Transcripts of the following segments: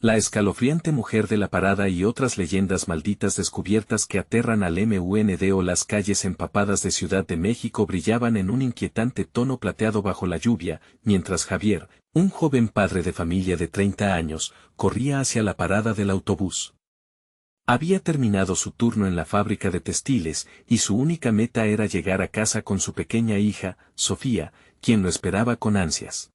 La escalofriante mujer de la parada y otras leyendas malditas descubiertas que aterran al MUND o las calles empapadas de Ciudad de México brillaban en un inquietante tono plateado bajo la lluvia, mientras Javier, un joven padre de familia de 30 años, corría hacia la parada del autobús. Había terminado su turno en la fábrica de textiles, y su única meta era llegar a casa con su pequeña hija, Sofía, quien lo esperaba con ansias.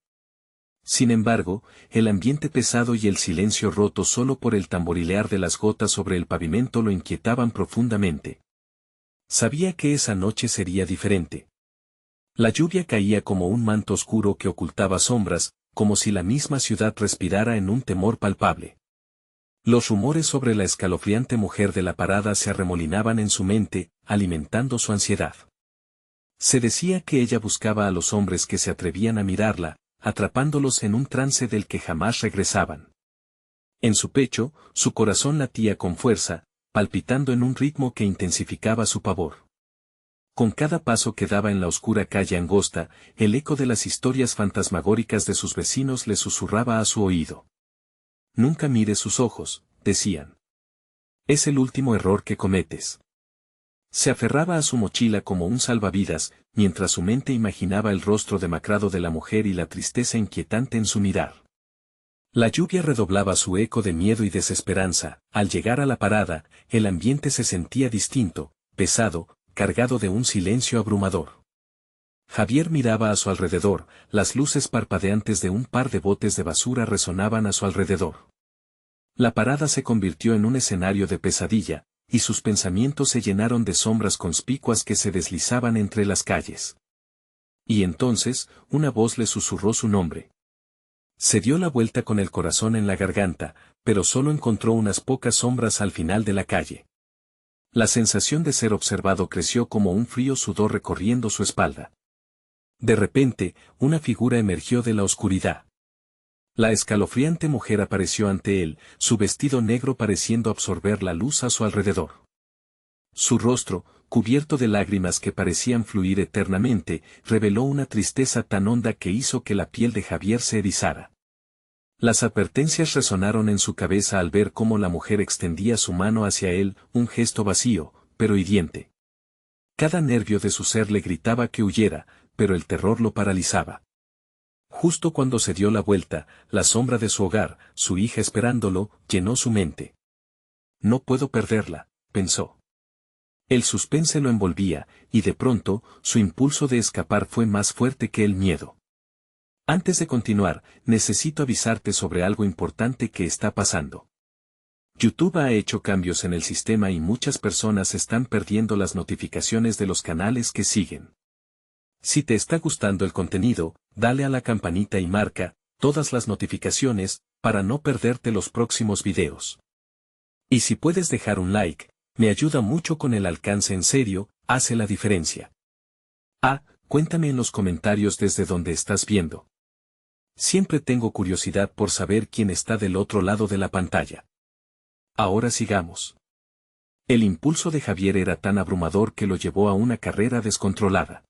Sin embargo, el ambiente pesado y el silencio roto solo por el tamborilear de las gotas sobre el pavimento lo inquietaban profundamente. Sabía que esa noche sería diferente. La lluvia caía como un manto oscuro que ocultaba sombras, como si la misma ciudad respirara en un temor palpable. Los rumores sobre la escalofriante mujer de la parada se arremolinaban en su mente, alimentando su ansiedad. Se decía que ella buscaba a los hombres que se atrevían a mirarla, atrapándolos en un trance del que jamás regresaban. En su pecho, su corazón latía con fuerza, palpitando en un ritmo que intensificaba su pavor. Con cada paso que daba en la oscura calle angosta, el eco de las historias fantasmagóricas de sus vecinos le susurraba a su oído. Nunca mires sus ojos, decían. Es el último error que cometes. Se aferraba a su mochila como un salvavidas, mientras su mente imaginaba el rostro demacrado de la mujer y la tristeza inquietante en su mirar. La lluvia redoblaba su eco de miedo y desesperanza. Al llegar a la parada, el ambiente se sentía distinto, pesado, cargado de un silencio abrumador. Javier miraba a su alrededor, las luces parpadeantes de un par de botes de basura resonaban a su alrededor. La parada se convirtió en un escenario de pesadilla, y sus pensamientos se llenaron de sombras conspicuas que se deslizaban entre las calles. Y entonces, una voz le susurró su nombre. Se dio la vuelta con el corazón en la garganta, pero solo encontró unas pocas sombras al final de la calle. La sensación de ser observado creció como un frío sudor recorriendo su espalda. De repente, una figura emergió de la oscuridad. La escalofriante mujer apareció ante él, su vestido negro pareciendo absorber la luz a su alrededor. Su rostro, cubierto de lágrimas que parecían fluir eternamente, reveló una tristeza tan honda que hizo que la piel de Javier se erizara. Las advertencias resonaron en su cabeza al ver cómo la mujer extendía su mano hacia él, un gesto vacío, pero hiriente. Cada nervio de su ser le gritaba que huyera, pero el terror lo paralizaba. Justo cuando se dio la vuelta, la sombra de su hogar, su hija esperándolo, llenó su mente. No puedo perderla, pensó. El suspense lo envolvía, y de pronto, su impulso de escapar fue más fuerte que el miedo. Antes de continuar, necesito avisarte sobre algo importante que está pasando. YouTube ha hecho cambios en el sistema y muchas personas están perdiendo las notificaciones de los canales que siguen. Si te está gustando el contenido, dale a la campanita y marca todas las notificaciones para no perderte los próximos videos. Y si puedes dejar un like, me ayuda mucho con el alcance, en serio, hace la diferencia. Cuéntame en los comentarios desde donde estás viendo. Siempre tengo curiosidad por saber quién está del otro lado de la pantalla. Ahora sigamos. El impulso de Javier era tan abrumador que lo llevó a una carrera descontrolada.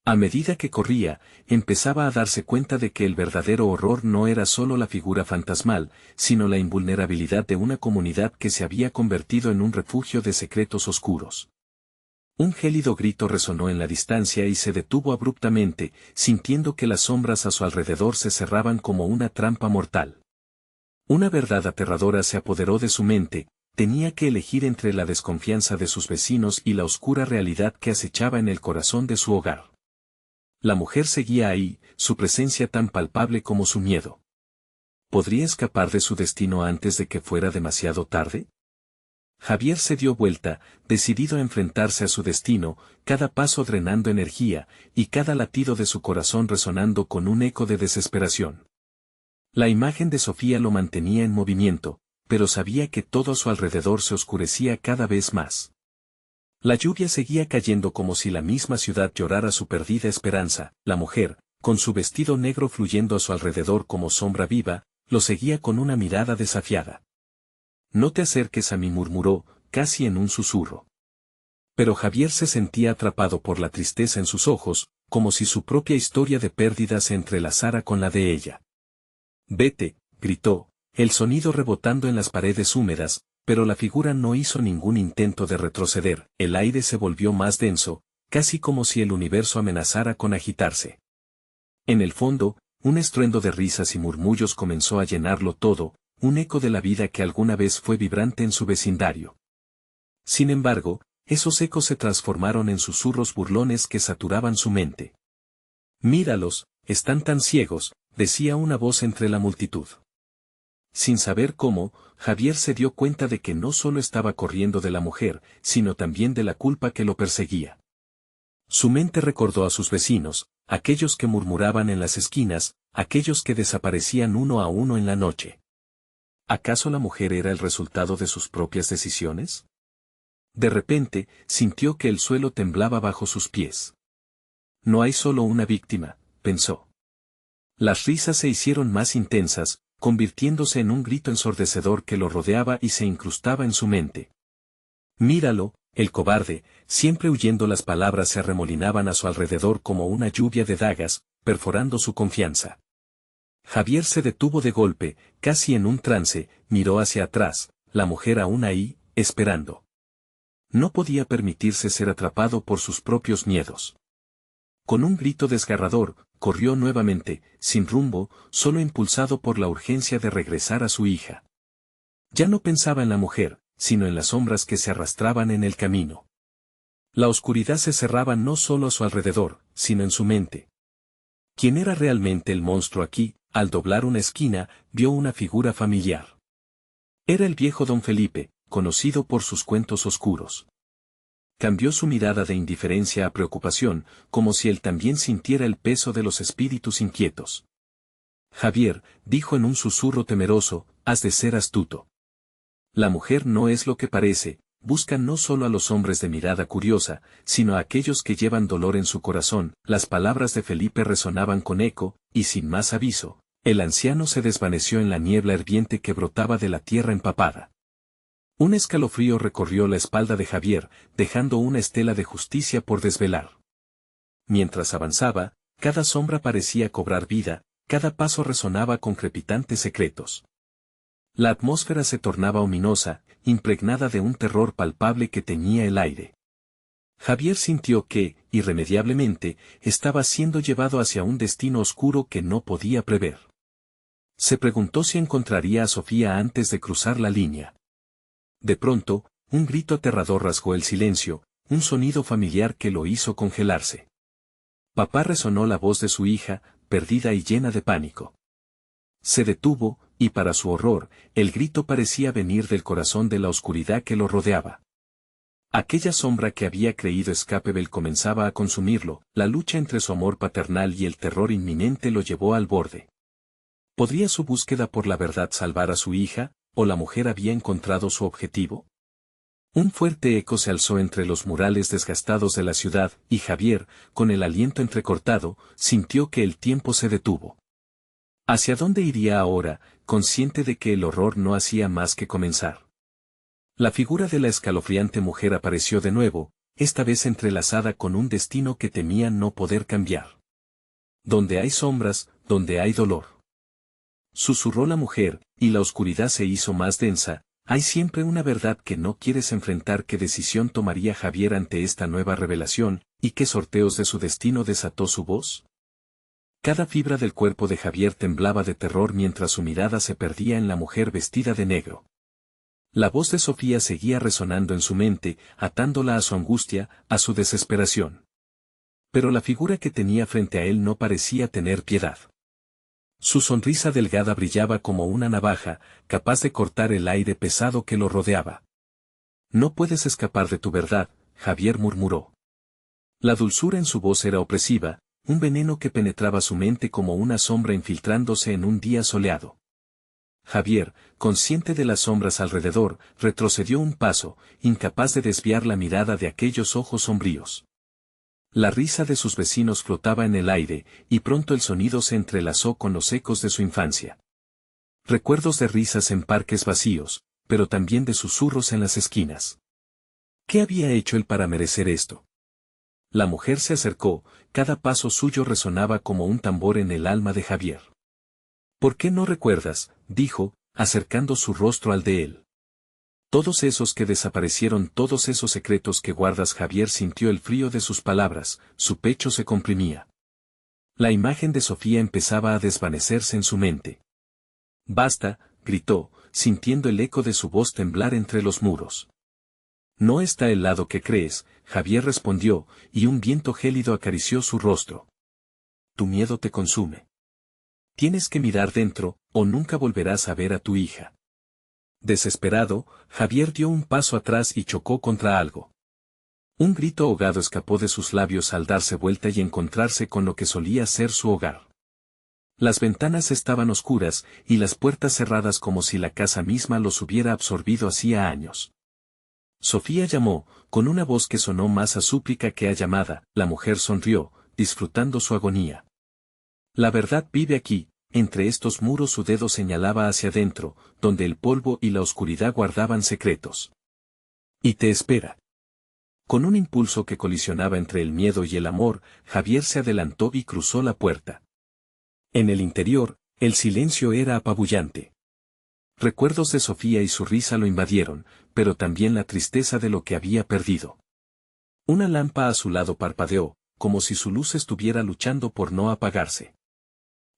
A medida que corría, empezaba a darse cuenta de que el verdadero horror no era solo la figura fantasmal, sino la invulnerabilidad de una comunidad que se había convertido en un refugio de secretos oscuros. Un gélido grito resonó en la distancia y se detuvo abruptamente, sintiendo que las sombras a su alrededor se cerraban como una trampa mortal. Una verdad aterradora se apoderó de su mente: tenía que elegir entre la desconfianza de sus vecinos y la oscura realidad que acechaba en el corazón de su hogar. La mujer seguía ahí, su presencia tan palpable como su miedo. ¿Podría escapar de su destino antes de que fuera demasiado tarde? Javier se dio vuelta, decidido a enfrentarse a su destino, cada paso drenando energía, y cada latido de su corazón resonando con un eco de desesperación. La imagen de Sofía lo mantenía en movimiento, pero sabía que todo a su alrededor se oscurecía cada vez más. La lluvia seguía cayendo como si la misma ciudad llorara su perdida esperanza. La mujer, con su vestido negro fluyendo a su alrededor como sombra viva, lo seguía con una mirada desafiada. No te acerques a mí, murmuró, casi en un susurro. Pero Javier se sentía atrapado por la tristeza en sus ojos, como si su propia historia de pérdida se entrelazara con la de ella. Vete, gritó, el sonido rebotando en las paredes húmedas, pero la figura no hizo ningún intento de retroceder. El aire se volvió más denso, casi como si el universo amenazara con agitarse. En el fondo, un estruendo de risas y murmullos comenzó a llenarlo todo, un eco de la vida que alguna vez fue vibrante en su vecindario. Sin embargo, esos ecos se transformaron en susurros burlones que saturaban su mente. «Míralos, están tan ciegos», decía una voz entre la multitud. Sin saber cómo, Javier se dio cuenta de que no solo estaba corriendo de la mujer, sino también de la culpa que lo perseguía. Su mente recordó a sus vecinos, aquellos que murmuraban en las esquinas, aquellos que desaparecían uno a uno en la noche. ¿Acaso la mujer era el resultado de sus propias decisiones? De repente, sintió que el suelo temblaba bajo sus pies. No hay solo una víctima, pensó. Las risas se hicieron más intensas, convirtiéndose en un grito ensordecedor que lo rodeaba y se incrustaba en su mente. «Míralo, el cobarde», siempre huyendo. Las palabras se arremolinaban a su alrededor como una lluvia de dagas, perforando su confianza. Javier se detuvo de golpe, casi en un trance, miró hacia atrás, la mujer aún ahí, esperando. No podía permitirse ser atrapado por sus propios miedos. Con un grito desgarrador, corrió nuevamente, sin rumbo, solo impulsado por la urgencia de regresar a su hija. Ya no pensaba en la mujer, sino en las sombras que se arrastraban en el camino. La oscuridad se cerraba no solo a su alrededor, sino en su mente. ¿Quién era realmente el monstruo aquí? Al doblar una esquina, vio una figura familiar. Era el viejo don Felipe, conocido por sus cuentos oscuros. Cambió su mirada de indiferencia a preocupación, como si él también sintiera el peso de los espíritus inquietos. «Javier», dijo en un susurro temeroso, «has de ser astuto. La mujer no es lo que parece, busca no solo a los hombres de mirada curiosa, sino a aquellos que llevan dolor en su corazón». Las palabras de Felipe resonaban con eco, y sin más aviso, el anciano se desvaneció en la niebla hirviente que brotaba de la tierra empapada. Un escalofrío recorrió la espalda de Javier, dejando una estela de justicia por desvelar. Mientras avanzaba, cada sombra parecía cobrar vida, cada paso resonaba con crepitantes secretos. La atmósfera se tornaba ominosa, impregnada de un terror palpable que teñía el aire. Javier sintió que, irremediablemente, estaba siendo llevado hacia un destino oscuro que no podía prever. Se preguntó si encontraría a Sofía antes de cruzar la línea. De pronto, un grito aterrador rasgó el silencio, un sonido familiar que lo hizo congelarse. «Papá», resonó la voz de su hija, perdida y llena de pánico. Se detuvo, y para su horror, el grito parecía venir del corazón de la oscuridad que lo rodeaba. Aquella sombra que había creído escapable comenzaba a consumirlo, la lucha entre su amor paternal y el terror inminente lo llevó al borde. ¿Podría su búsqueda por la verdad salvar a su hija, o la mujer había encontrado su objetivo? Un fuerte eco se alzó entre los murales desgastados de la ciudad, y Javier, con el aliento entrecortado, sintió que el tiempo se detuvo. ¿Hacia dónde iría ahora, consciente de que el horror no hacía más que comenzar? La figura de la escalofriante mujer apareció de nuevo, esta vez entrelazada con un destino que temía no poder cambiar. «Donde hay sombras, donde hay dolor», susurró la mujer, y la oscuridad se hizo más densa. «Hay siempre una verdad que no quieres enfrentar». ¿Qué decisión tomaría Javier ante esta nueva revelación, y qué sorteos de su destino desató su voz? Cada fibra del cuerpo de Javier temblaba de terror mientras su mirada se perdía en la mujer vestida de negro. La voz de Sofía seguía resonando en su mente, atándola a su angustia, a su desesperación. Pero la figura que tenía frente a él no parecía tener piedad. Su sonrisa delgada brillaba como una navaja, capaz de cortar el aire pesado que lo rodeaba. «No puedes escapar de tu verdad», Javier murmuró. La dulzura en su voz era opresiva, un veneno que penetraba su mente como una sombra infiltrándose en un día soleado. Javier, consciente de las sombras alrededor, retrocedió un paso, incapaz de desviar la mirada de aquellos ojos sombríos. La risa de sus vecinos flotaba en el aire, y pronto el sonido se entrelazó con los ecos de su infancia. Recuerdos de risas en parques vacíos, pero también de susurros en las esquinas. ¿Qué había hecho él para merecer esto? La mujer se acercó, cada paso suyo resonaba como un tambor en el alma de Javier. «¿Por qué no recuerdas?», dijo, acercando su rostro al de él. Todos esos que desaparecieron, todos esos secretos que guardas. Javier sintió el frío de sus palabras, su pecho se comprimía. La imagen de Sofía empezaba a desvanecerse en su mente. Basta, gritó, sintiendo el eco de su voz temblar entre los muros. No está el lado que crees, Javier respondió, y un viento gélido acarició su rostro. Tu miedo te consume. Tienes que mirar dentro, o nunca volverás a ver a tu hija. Desesperado, Javier dio un paso atrás y chocó contra algo. Un grito ahogado escapó de sus labios al darse vuelta y encontrarse con lo que solía ser su hogar. Las ventanas estaban oscuras y las puertas cerradas como si la casa misma los hubiera absorbido hacía años. Sofía llamó, con una voz que sonó más a súplica que a llamada. La mujer sonrió, disfrutando su agonía. La verdad vive aquí, entre estos muros. Su dedo señalaba hacia adentro, donde el polvo y la oscuridad guardaban secretos. Y te espera. Con un impulso que colisionaba entre el miedo y el amor, Javier se adelantó y cruzó la puerta. En el interior, el silencio era apabullante. Recuerdos de Sofía y su risa lo invadieron, pero también la tristeza de lo que había perdido. Una lámpara a su lado parpadeó, como si su luz estuviera luchando por no apagarse.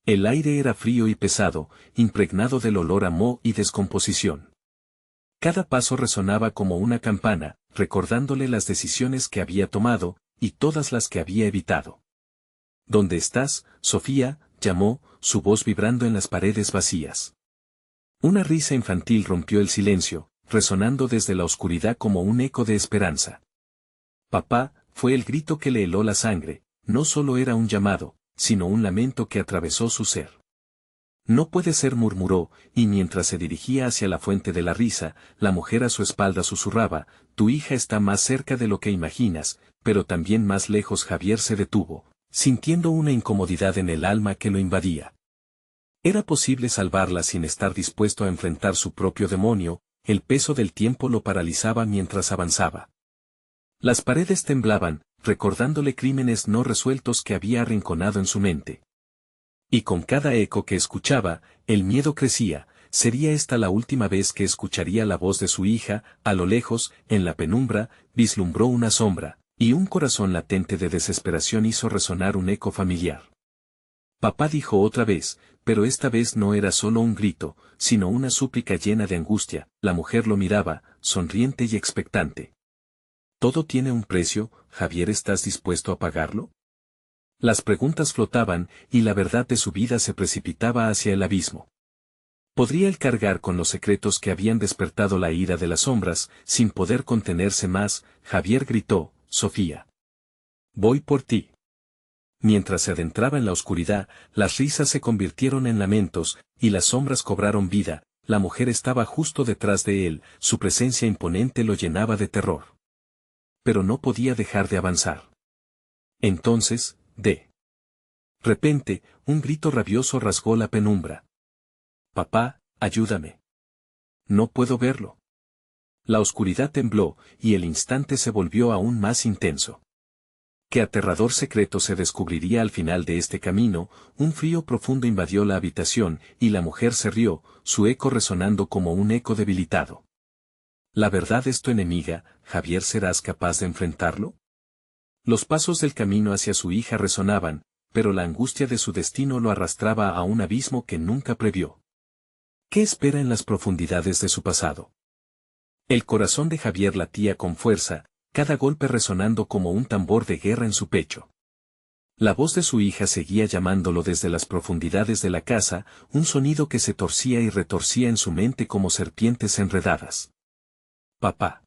El aire era frío y pesado, impregnado del olor a moho y descomposición. Cada paso resonaba como una campana, recordándole las decisiones que había tomado, y todas las que había evitado. ¿Dónde estás, Sofía?, llamó, su voz vibrando en las paredes vacías. Una risa infantil rompió el silencio, resonando desde la oscuridad como un eco de esperanza. Papá, fue el grito que le heló la sangre, no solo era un llamado, sino un lamento que atravesó su ser. No puede ser, murmuró, y mientras se dirigía hacia la fuente de la risa, la mujer a su espalda susurraba, tu hija está más cerca de lo que imaginas, pero también más lejos. Javier se detuvo, sintiendo una incomodidad en el alma que lo invadía. ¿Era posible salvarla sin estar dispuesto a enfrentar su propio demonio? El peso del tiempo lo paralizaba mientras avanzaba. Las paredes temblaban, recordándole crímenes no resueltos que había arrinconado en su mente. Y con cada eco que escuchaba, el miedo crecía. ¿Sería esta la última vez que escucharía la voz de su hija? A lo lejos, en la penumbra, vislumbró una sombra, y un corazón latente de desesperación hizo resonar un eco familiar. Papá, dijo otra vez, pero esta vez no era solo un grito, sino una súplica llena de angustia. La mujer lo miraba, sonriente y expectante. Todo tiene un precio, Javier, ¿estás dispuesto a pagarlo? Las preguntas flotaban, y la verdad de su vida se precipitaba hacia el abismo. ¿Podría él cargar con los secretos que habían despertado la ira de las sombras, sin poder contenerse más? Javier gritó, Sofía. Voy por ti. Mientras se adentraba en la oscuridad, las risas se convirtieron en lamentos, y las sombras cobraron vida. La mujer estaba justo detrás de él, su presencia imponente lo llenaba de terror. Pero no podía dejar de avanzar. Entonces, de repente, un grito rabioso rasgó la penumbra. Papá, ayúdame. No puedo verlo. La oscuridad tembló, y el instante se volvió aún más intenso. ¿Qué aterrador secreto se descubriría al final de este camino? Un frío profundo invadió la habitación, y la mujer se rió, su eco resonando como un eco debilitado. ¿La verdad es tu enemiga, Javier? ¿Serás capaz de enfrentarlo? Los pasos del camino hacia su hija resonaban, pero la angustia de su destino lo arrastraba a un abismo que nunca previó. ¿Qué espera en las profundidades de su pasado? El corazón de Javier latía con fuerza, cada golpe resonando como un tambor de guerra en su pecho. La voz de su hija seguía llamándolo desde las profundidades de la casa, un sonido que se torcía y retorcía en su mente como serpientes enredadas. Papá.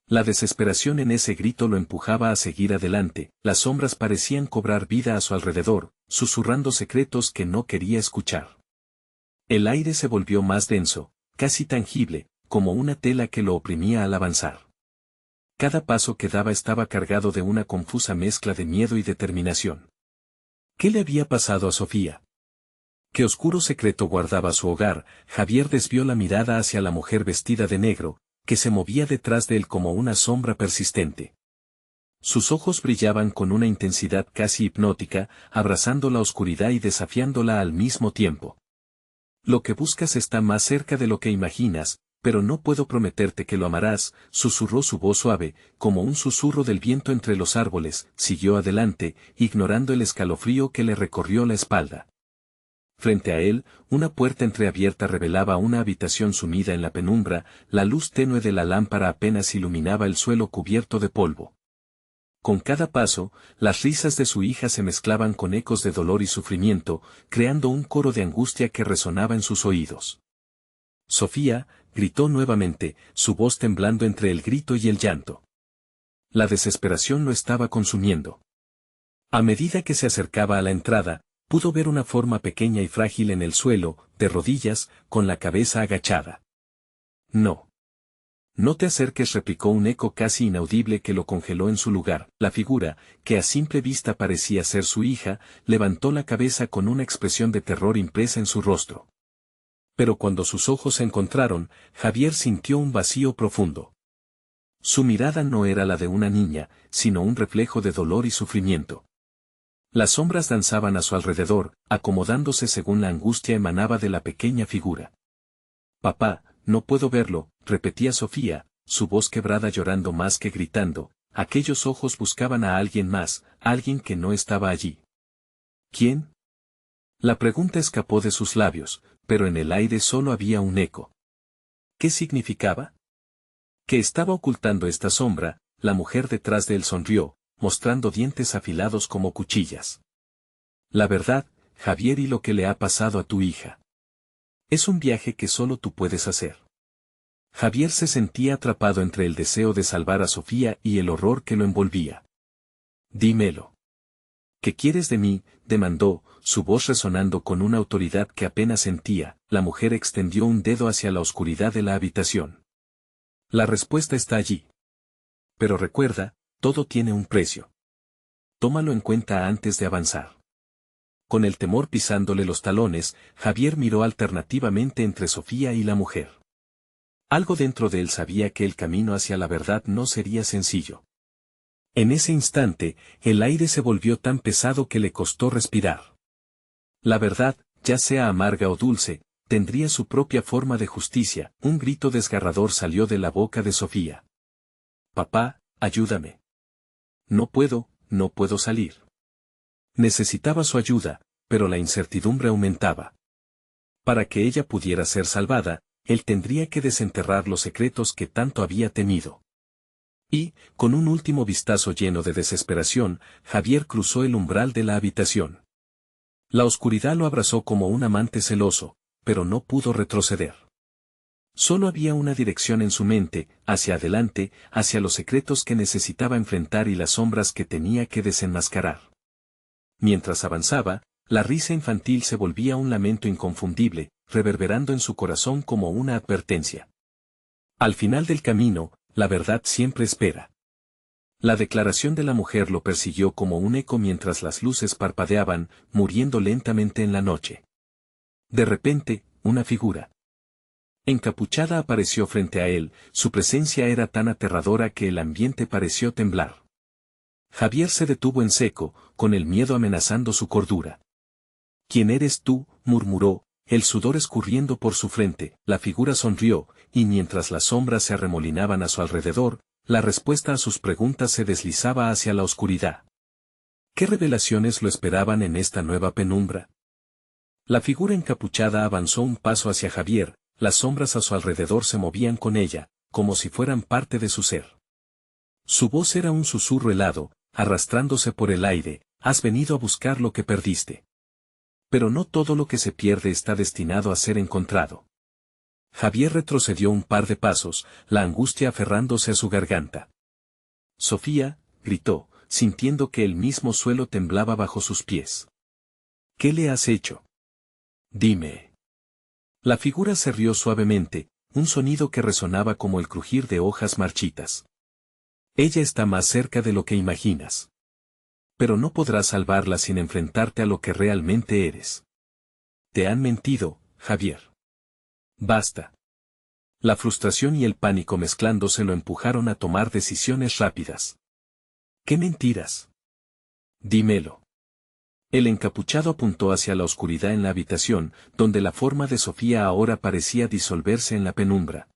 La desesperación en ese grito lo empujaba a seguir adelante. Las sombras parecían cobrar vida a su alrededor, susurrando secretos que no quería escuchar. El aire se volvió más denso, casi tangible, como una tela que lo oprimía al avanzar. Cada paso que daba estaba cargado de una confusa mezcla de miedo y determinación. ¿Qué le había pasado a Sofía? ¿Qué oscuro secreto guardaba su hogar? Javier desvió la mirada hacia la mujer vestida de negro, que se movía detrás de él como una sombra persistente. Sus ojos brillaban con una intensidad casi hipnótica, abrazando la oscuridad y desafiándola al mismo tiempo. Lo que buscas está más cerca de lo que imaginas, pero no puedo prometerte que lo amarás, susurró su voz suave, como un susurro del viento entre los árboles. Siguió adelante, ignorando el escalofrío que le recorrió la espalda. Frente a él, una puerta entreabierta revelaba una habitación sumida en la penumbra, la luz tenue de la lámpara apenas iluminaba el suelo cubierto de polvo. Con cada paso, las risas de su hija se mezclaban con ecos de dolor y sufrimiento, creando un coro de angustia que resonaba en sus oídos. Sofía, gritó nuevamente, su voz temblando entre el grito y el llanto. La desesperación lo estaba consumiendo. A medida que se acercaba a la entrada, pudo ver una forma pequeña y frágil en el suelo, de rodillas, con la cabeza agachada. No. No te acerques, replicó un eco casi inaudible que lo congeló en su lugar. La figura, que a simple vista parecía ser su hija, levantó la cabeza con una expresión de terror impresa en su rostro. Pero cuando sus ojos se encontraron, Javier sintió un vacío profundo. Su mirada no era la de una niña, sino un reflejo de dolor y sufrimiento. Las sombras danzaban a su alrededor, acomodándose según la angustia emanaba de la pequeña figura. Papá, no puedo verlo, repetía Sofía, su voz quebrada llorando más que gritando. Aquellos ojos buscaban a alguien más, alguien que no estaba allí. ¿Quién? La pregunta escapó de sus labios, pero en el aire solo había un eco. ¿Qué significaba? ¿Qué estaba ocultando esta sombra? La mujer detrás de él sonrió, mostrando dientes afilados como cuchillas. La verdad, Javier, y lo que le ha pasado a tu hija. Es un viaje que solo tú puedes hacer. Javier se sentía atrapado entre el deseo de salvar a Sofía y el horror que lo envolvía. Dímelo. ¿Qué quieres de mí?, demandó, su voz resonando con una autoridad que apenas sentía. La mujer extendió un dedo hacia la oscuridad de la habitación. La respuesta está allí. Pero recuerda, todo tiene un precio. Tómalo en cuenta antes de avanzar. Con el temor pisándole los talones, Javier miró alternativamente entre Sofía y la mujer. Algo dentro de él sabía que el camino hacia la verdad no sería sencillo. En ese instante, el aire se volvió tan pesado que le costó respirar. La verdad, ya sea amarga o dulce, tendría su propia forma de justicia. Un grito desgarrador salió de la boca de Sofía. Papá, ayúdame. No puedo salir. Necesitaba su ayuda, pero la incertidumbre aumentaba. Para que ella pudiera ser salvada, él tendría que desenterrar los secretos que tanto había temido. Y, con un último vistazo lleno de desesperación, Javier cruzó el umbral de la habitación. La oscuridad lo abrazó como un amante celoso, pero no pudo retroceder. Solo había una dirección en su mente, hacia adelante, hacia los secretos que necesitaba enfrentar y las sombras que tenía que desenmascarar. Mientras avanzaba, la risa infantil se volvía un lamento inconfundible, reverberando en su corazón como una advertencia. Al final del camino, la verdad siempre espera. La declaración de la mujer lo persiguió como un eco mientras las luces parpadeaban, muriendo lentamente en la noche. De repente, una figura encapuchada apareció frente a él. Su presencia era tan aterradora que el ambiente pareció temblar. Javier se detuvo en seco, con el miedo amenazando su cordura. ¿Quién eres tú?, murmuró, el sudor escurriendo por su frente. La figura sonrió, y mientras las sombras se arremolinaban a su alrededor, la respuesta a sus preguntas se deslizaba hacia la oscuridad. ¿Qué revelaciones lo esperaban en esta nueva penumbra? La figura encapuchada avanzó un paso hacia Javier, las sombras a su alrededor se movían con ella, como si fueran parte de su ser. Su voz era un susurro helado, arrastrándose por el aire. Has venido a buscar lo que perdiste. Pero no todo lo que se pierde está destinado a ser encontrado. Javier retrocedió un par de pasos, la angustia aferrándose a su garganta. Sofía, gritó, sintiendo que el mismo suelo temblaba bajo sus pies. ¿Qué le has hecho? Dime. La figura se rió suavemente, un sonido que resonaba como el crujir de hojas marchitas. Ella está más cerca de lo que imaginas. Pero no podrás salvarla sin enfrentarte a lo que realmente eres. Te han mentido, Javier. Basta. La frustración y el pánico mezclándose lo empujaron a tomar decisiones rápidas. ¿Qué mentiras? Dímelo. El encapuchado apuntó hacia la oscuridad en la habitación, donde la forma de Sofía ahora parecía disolverse en la penumbra.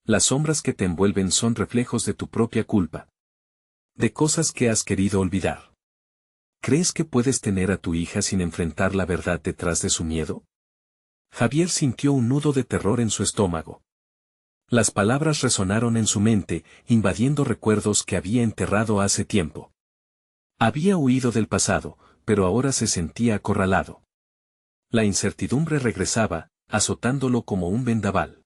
Las sombras que te envuelven son reflejos de tu propia culpa. De cosas que has querido olvidar. ¿Crees que puedes tener a tu hija sin enfrentar la verdad detrás de su miedo? Javier sintió un nudo de terror en su estómago. Las palabras resonaron en su mente, invadiendo recuerdos que había enterrado hace tiempo. Había huido del pasado, pero ahora se sentía acorralado. La incertidumbre regresaba, azotándolo como un vendaval.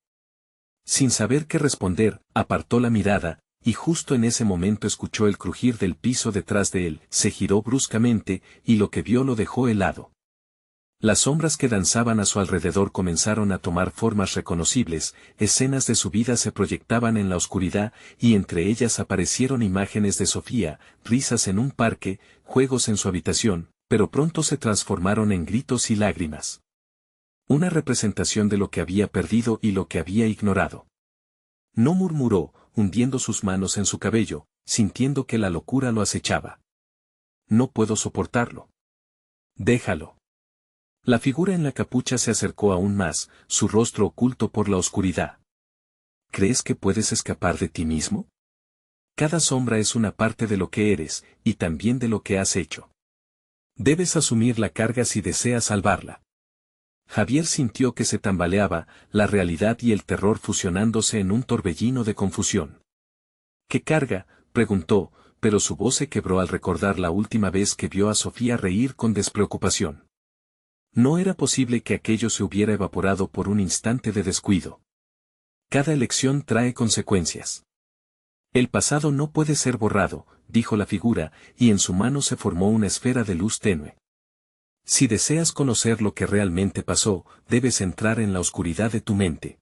Sin saber qué responder, apartó la mirada, y justo en ese momento escuchó el crujir del piso detrás de él, se giró bruscamente, y lo que vio lo dejó helado. Las sombras que danzaban a su alrededor comenzaron a tomar formas reconocibles, escenas de su vida se proyectaban en la oscuridad, y entre ellas aparecieron imágenes de Sofía, risas en un parque, juegos en su habitación, pero pronto se transformaron en gritos y lágrimas. Una representación de lo que había perdido y lo que había ignorado. No murmuró, hundiendo sus manos en su cabello, sintiendo que la locura lo acechaba. No puedo soportarlo. Déjalo. La figura en la capucha se acercó aún más, su rostro oculto por la oscuridad. ¿Crees que puedes escapar de ti mismo? Cada sombra es una parte de lo que eres, y también de lo que has hecho. Debes asumir la carga si deseas salvarla. Javier sintió que se tambaleaba, la realidad y el terror fusionándose en un torbellino de confusión. ¿Qué carga?, preguntó, pero su voz se quebró al recordar la última vez que vio a Sofía reír con despreocupación. No era posible que aquello se hubiera evaporado por un instante de descuido. Cada elección trae consecuencias. El pasado no puede ser borrado, dijo la figura, y en su mano se formó una esfera de luz tenue. Si deseas conocer lo que realmente pasó, debes entrar en la oscuridad de tu mente.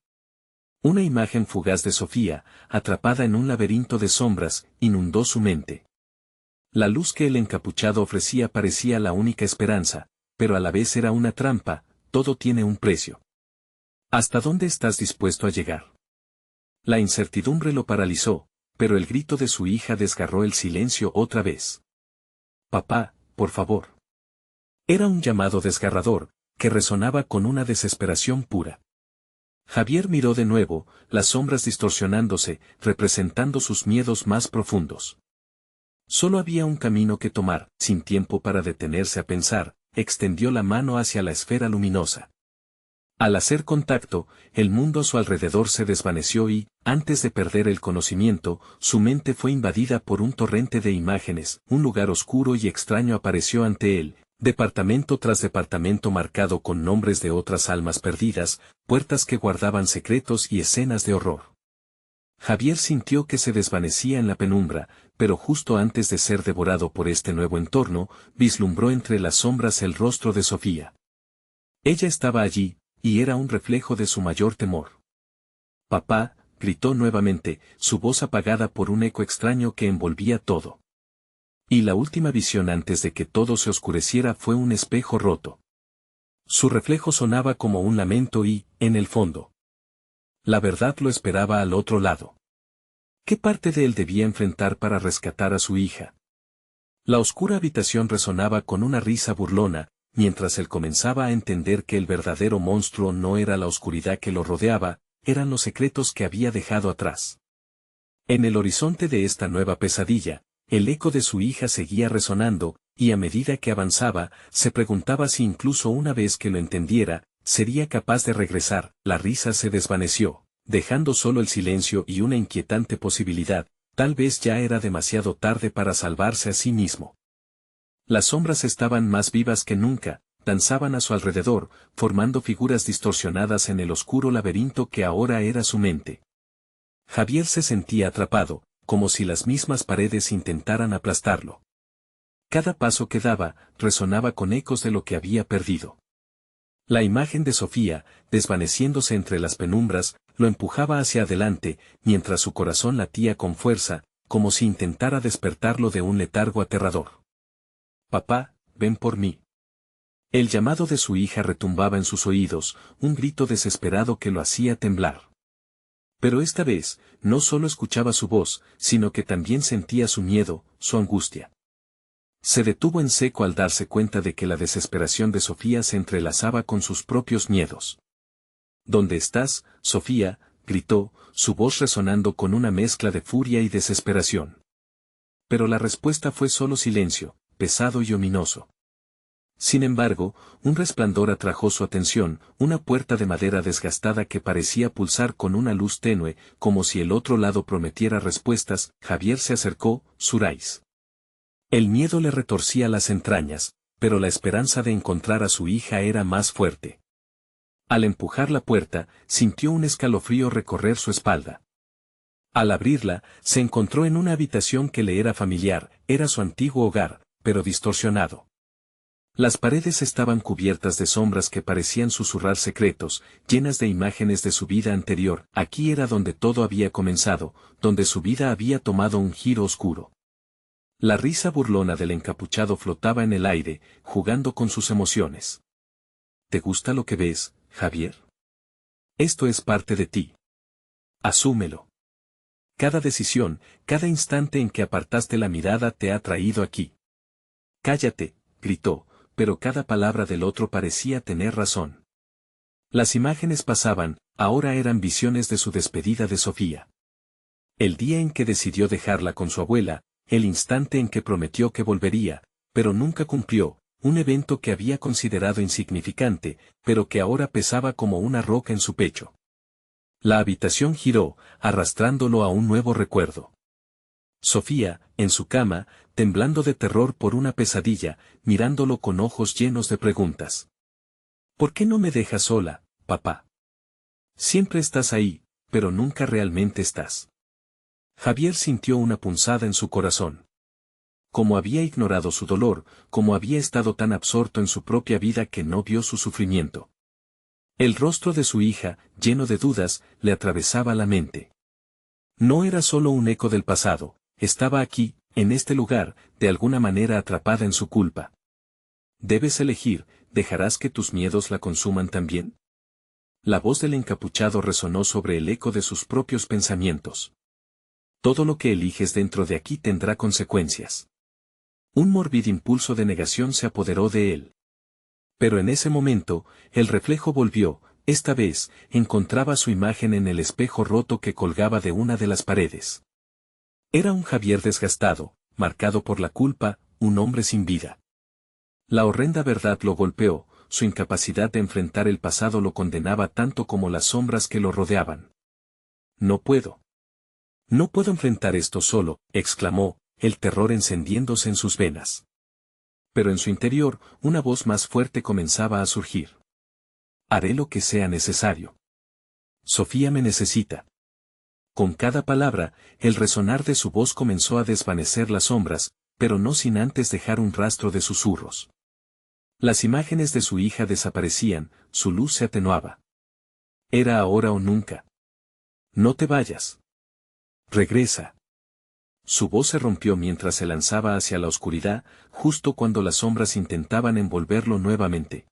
Una imagen fugaz de Sofía, atrapada en un laberinto de sombras, inundó su mente. La luz que el encapuchado ofrecía parecía la única esperanza, pero a la vez era una trampa, todo tiene un precio. ¿Hasta dónde estás dispuesto a llegar? La incertidumbre lo paralizó, pero el grito de su hija desgarró el silencio otra vez. Papá, por favor. Era un llamado desgarrador, que resonaba con una desesperación pura. Javier miró de nuevo, las sombras distorsionándose, representando sus miedos más profundos. Solo había un camino que tomar, sin tiempo para detenerse a pensar, extendió la mano hacia la esfera luminosa. Al hacer contacto, el mundo a su alrededor se desvaneció y, antes de perder el conocimiento, su mente fue invadida por un torrente de imágenes, un lugar oscuro y extraño apareció ante él, departamento tras departamento marcado con nombres de otras almas perdidas, puertas que guardaban secretos y escenas de horror. Javier sintió que se desvanecía en la penumbra, pero justo antes de ser devorado por este nuevo entorno, vislumbró entre las sombras el rostro de Sofía. Ella estaba allí, y era un reflejo de su mayor temor. Papá, gritó nuevamente, su voz apagada por un eco extraño que envolvía todo. Y la última visión antes de que todo se oscureciera fue un espejo roto. Su reflejo sonaba como un lamento y, en el fondo, la verdad lo esperaba al otro lado. ¿Qué parte de él debía enfrentar para rescatar a su hija? La oscura habitación resonaba con una risa burlona, mientras él comenzaba a entender que el verdadero monstruo no era la oscuridad que lo rodeaba, eran los secretos que había dejado atrás. En el horizonte de esta nueva pesadilla, el eco de su hija seguía resonando, y a medida que avanzaba, se preguntaba si incluso una vez que lo entendiera, sería capaz de regresar. La risa se desvaneció, dejando solo el silencio y una inquietante posibilidad, tal vez ya era demasiado tarde para salvarse a sí mismo. Las sombras estaban más vivas que nunca, danzaban a su alrededor, formando figuras distorsionadas en el oscuro laberinto que ahora era su mente. Javier se sentía atrapado, como si las mismas paredes intentaran aplastarlo. Cada paso que daba, resonaba con ecos de lo que había perdido. La imagen de Sofía, desvaneciéndose entre las penumbras, lo empujaba hacia adelante, mientras su corazón latía con fuerza, como si intentara despertarlo de un letargo aterrador. Papá, ven por mí. El llamado de su hija retumbaba en sus oídos, un grito desesperado que lo hacía temblar. Pero esta vez, no solo escuchaba su voz, sino que también sentía su miedo, su angustia. Se detuvo en seco al darse cuenta de que la desesperación de Sofía se entrelazaba con sus propios miedos. ¿Dónde estás, Sofía?, gritó, su voz resonando con una mezcla de furia y desesperación. Pero la respuesta fue solo silencio, pesado y ominoso. Sin embargo, un resplandor atrajo su atención, una puerta de madera desgastada que parecía pulsar con una luz tenue, como si el otro lado prometiera respuestas. Javier se acercó. Suráis. El miedo le retorcía las entrañas, pero la esperanza de encontrar a su hija era más fuerte. Al empujar la puerta, sintió un escalofrío recorrer su espalda. Al abrirla, se encontró en una habitación que le era familiar, era su antiguo hogar, pero distorsionado. Las paredes estaban cubiertas de sombras que parecían susurrar secretos, llenas de imágenes de su vida anterior. Aquí era donde todo había comenzado, donde su vida había tomado un giro oscuro. La risa burlona del encapuchado flotaba en el aire, jugando con sus emociones. ¿Te gusta lo que ves, Javier? Esto es parte de ti. Asúmelo. Cada decisión, cada instante en que apartaste la mirada te ha traído aquí. Cállate, gritó, pero cada palabra del otro parecía tener razón. Las imágenes pasaban, ahora eran visiones de su despedida de Sofía. El día en que decidió dejarla con su abuela, el instante en que prometió que volvería, pero nunca cumplió, un evento que había considerado insignificante, pero que ahora pesaba como una roca en su pecho. La habitación giró, arrastrándolo a un nuevo recuerdo. Sofía, en su cama, temblando de terror por una pesadilla, mirándolo con ojos llenos de preguntas. ¿Por qué no me dejas sola, papá? Siempre estás ahí, pero nunca realmente estás. Javier sintió una punzada en su corazón. Como había ignorado su dolor, como había estado tan absorto en su propia vida que no vio su sufrimiento. El rostro de su hija, lleno de dudas, le atravesaba la mente. No era solo un eco del pasado, estaba aquí, en este lugar, de alguna manera atrapada en su culpa. Debes elegir, ¿dejarás que tus miedos la consuman también? La voz del encapuchado resonó sobre el eco de sus propios pensamientos. Todo lo que eliges dentro de aquí tendrá consecuencias. Un mórbido impulso de negación se apoderó de él. Pero en ese momento, el reflejo volvió, esta vez, encontraba su imagen en el espejo roto que colgaba de una de las paredes. Era un Javier desgastado, marcado por la culpa, un hombre sin vida. La horrenda verdad lo golpeó, su incapacidad de enfrentar el pasado lo condenaba tanto como las sombras que lo rodeaban. No puedo. No puedo enfrentar esto solo, exclamó, el terror encendiéndose en sus venas. Pero en su interior, una voz más fuerte comenzaba a surgir. Haré lo que sea necesario. Sofía me necesita. Con cada palabra, el resonar de su voz comenzó a desvanecer las sombras, pero no sin antes dejar un rastro de susurros. Las imágenes de su hija desaparecían, su luz se atenuaba. Era ahora o nunca. No te vayas. Regresa. Su voz se rompió mientras se lanzaba hacia la oscuridad, justo cuando las sombras intentaban envolverlo nuevamente.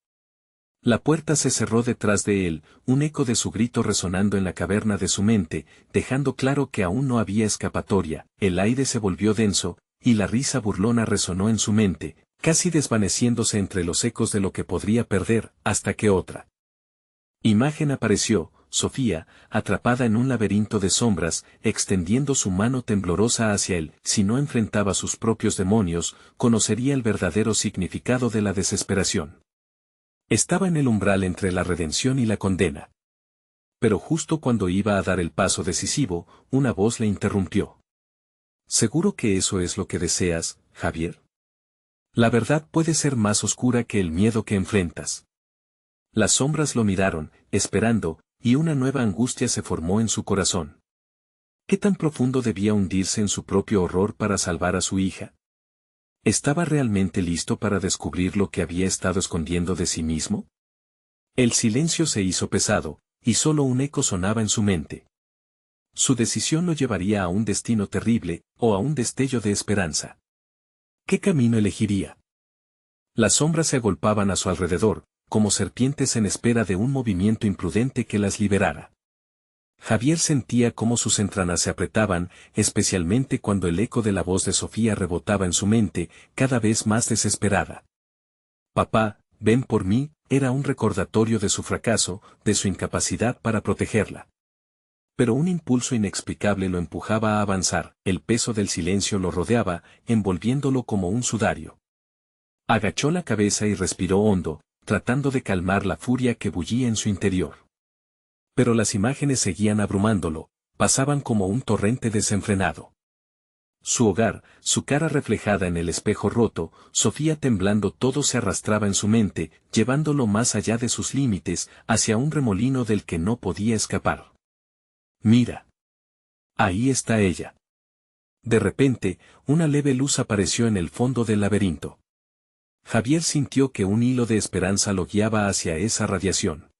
La puerta se cerró detrás de él, un eco de su grito resonando en la caverna de su mente, dejando claro que aún no había escapatoria. El aire se volvió denso, y la risa burlona resonó en su mente, casi desvaneciéndose entre los ecos de lo que podría perder, hasta que otra imagen apareció, Sofía, atrapada en un laberinto de sombras, extendiendo su mano temblorosa hacia él. Si no enfrentaba sus propios demonios, conocería el verdadero significado de la desesperación. Estaba en el umbral entre la redención y la condena. Pero justo cuando iba a dar el paso decisivo, una voz le interrumpió. ¿Seguro que eso es lo que deseas, Javier? La verdad puede ser más oscura que el miedo que enfrentas. Las sombras lo miraron, esperando, y una nueva angustia se formó en su corazón. ¿Qué tan profundo debía hundirse en su propio horror para salvar a su hija? ¿Estaba realmente listo para descubrir lo que había estado escondiendo de sí mismo? El silencio se hizo pesado, y solo un eco sonaba en su mente. Su decisión lo llevaría a un destino terrible, o a un destello de esperanza. ¿Qué camino elegiría? Las sombras se agolpaban a su alrededor, como serpientes en espera de un movimiento imprudente que las liberara. Javier sentía cómo sus entrañas se apretaban, especialmente cuando el eco de la voz de Sofía rebotaba en su mente, cada vez más desesperada. Papá, ven por mí, era un recordatorio de su fracaso, de su incapacidad para protegerla. Pero un impulso inexplicable lo empujaba a avanzar, el peso del silencio lo rodeaba, envolviéndolo como un sudario. Agachó la cabeza y respiró hondo, tratando de calmar la furia que bullía en su interior. Pero las imágenes seguían abrumándolo, pasaban como un torrente desenfrenado. Su hogar, su cara reflejada en el espejo roto, Sofía temblando, todo se arrastraba en su mente, llevándolo más allá de sus límites, hacia un remolino del que no podía escapar. Mira. Ahí está ella. De repente, una leve luz apareció en el fondo del laberinto. Javier sintió que un hilo de esperanza lo guiaba hacia esa radiación.